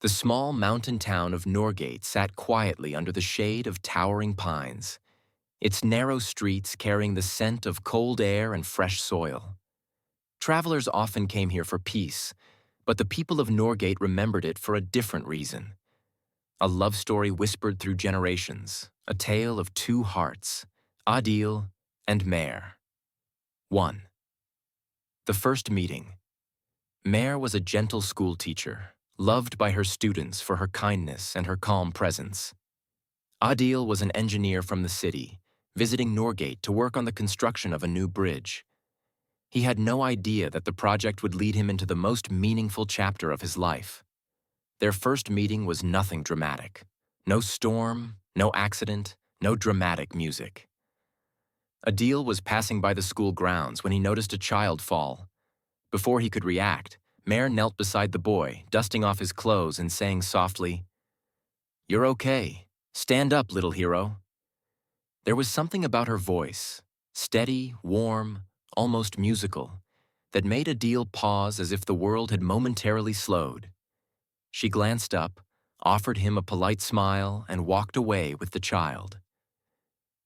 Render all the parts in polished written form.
The small mountain town of Norgate sat quietly under the shade of towering pines, its narrow streets carrying the scent of cold air and fresh soil. Travelers often came here for peace, but the people of Norgate remembered it for a different reason. A love story whispered through generations, a tale of two hearts, Adil and Mare. 1. The first meeting. Mare was a gentle schoolteacher, loved by her students for her kindness and her calm presence. Adil was an engineer from the city, visiting Norgate to work on the construction of a new bridge. He had no idea that the project would lead him into the most meaningful chapter of his life. Their first meeting was nothing dramatic. No storm, no accident, no dramatic music. Adil was passing by the school grounds when he noticed a child fall. Before he could react, Mare knelt beside the boy, dusting off his clothes and saying softly, "You're okay. Stand up, little hero." There was something about her voice, steady, warm, almost musical, that made Adil pause as if the world had momentarily slowed. She glanced up, offered him a polite smile, and walked away with the child.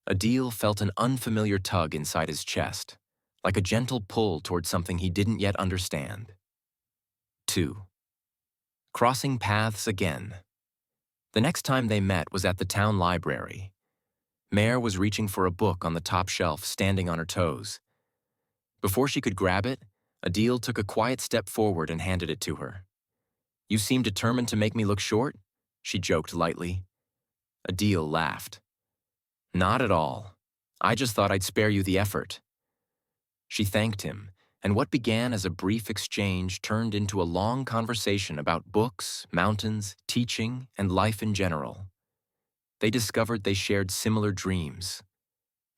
Adil felt an unfamiliar tug inside his chest, like a gentle pull toward something he didn't yet understand. 2. Crossing paths again. The next time they met was at the town library. Mare was reaching for a book on the top shelf, standing on her toes. Before she could grab it, Adil took a quiet step forward and handed it to her. "You seem determined to make me look short?" she joked lightly. Adil laughed. "Not at all. I just thought I'd spare you the effort." She thanked him, and what began as a brief exchange turned into a long conversation about books, mountains, teaching, and life in general. They discovered they shared similar dreams.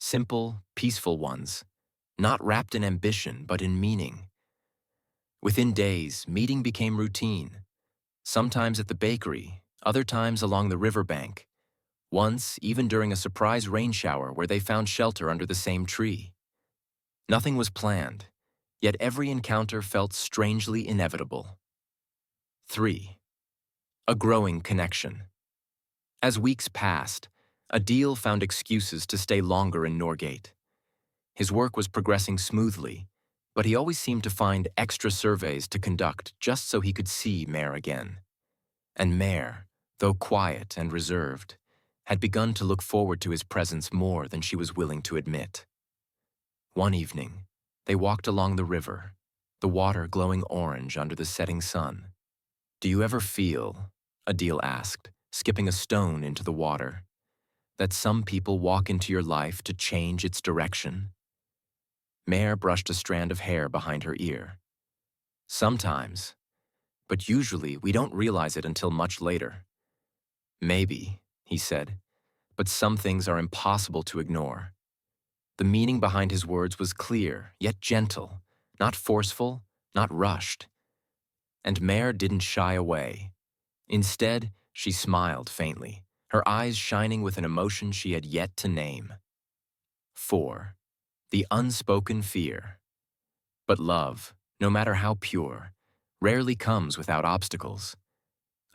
Simple, peaceful ones, not wrapped in ambition but in meaning. Within days, meeting became routine. Sometimes at the bakery, other times along the riverbank. Once, even during a surprise rain shower where they found shelter under the same tree. Nothing was planned, yet every encounter felt strangely inevitable. 3. A growing connection. As weeks passed, Adil found excuses to stay longer in Norgate. His work was progressing smoothly, but he always seemed to find extra surveys to conduct just so he could see Mare again. And Mare, though quiet and reserved, had begun to look forward to his presence more than she was willing to admit. One evening, they walked along the river, the water glowing orange under the setting sun. "Do you ever feel," Adil asked, skipping a stone into the water, "that some people walk into your life to change its direction?" Mare brushed a strand of hair behind her ear. "Sometimes, but usually we don't realize it until much later." "Maybe," he said, "but some things are impossible to ignore." The meaning behind his words was clear, yet gentle, not forceful, not rushed. And Mare didn't shy away. Instead, she smiled faintly, her eyes shining with an emotion she had yet to name. 4. The unspoken fear. But love, no matter how pure, rarely comes without obstacles.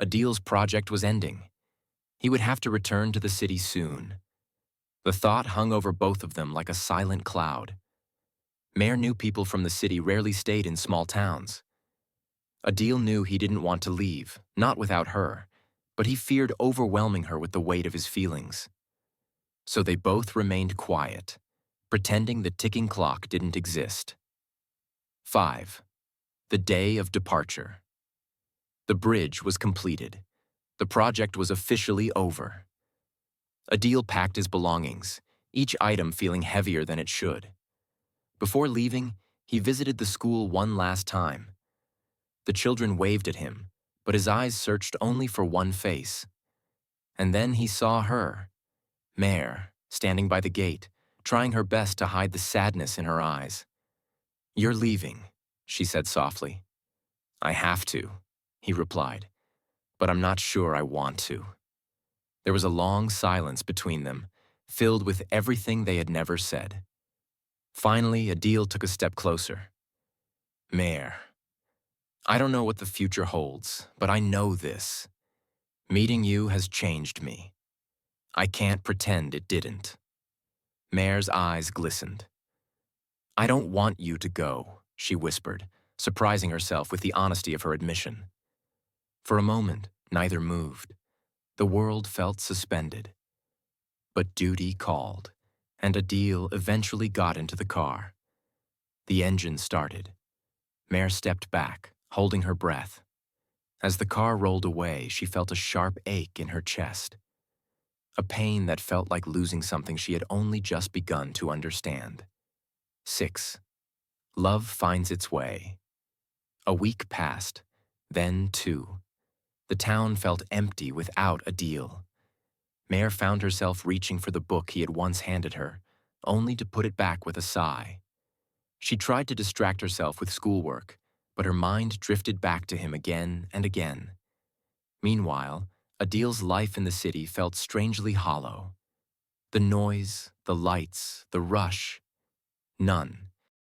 Adil's project was ending. He would have to return to the city soon. The thought hung over both of them like a silent cloud. Mare knew people from the city rarely stayed in small towns. Adil knew he didn't want to leave, not without her, but he feared overwhelming her with the weight of his feelings. So they both remained quiet, pretending the ticking clock didn't exist. 5. The day of departure. The bridge was completed. The project was officially over. Adil packed his belongings, each item feeling heavier than it should. Before leaving, he visited the school one last time. The children waved at him, but his eyes searched only for one face. And then he saw her, Mare, standing by the gate, trying her best to hide the sadness in her eyes. "You're leaving," she said softly. "I have to," he replied, "but I'm not sure I want to." There was a long silence between them, filled with everything they had never said. Finally, Adil took a step closer. "Mare, I don't know what the future holds, but I know this. Meeting you has changed me. I can't pretend it didn't. Mare's eyes glistened. I don't want you to go, she whispered, surprising herself with the honesty of her admission. For a moment, neither moved. The world felt suspended. But duty called, and Adil eventually got into the car. The engine started. Mare stepped back, holding her breath. As the car rolled away, she felt a sharp ache in her chest. A pain that felt like losing something she had only just begun to understand. 6. Love finds its way. A week passed, then 2. The town felt empty without Adil. Mare found herself reaching for the book he had once handed her, only to put it back with a sigh. She tried to distract herself with schoolwork, but her mind drifted back to him again and again. Meanwhile, Adil's life in the city felt strangely hollow. The noise, the lights, the rush, none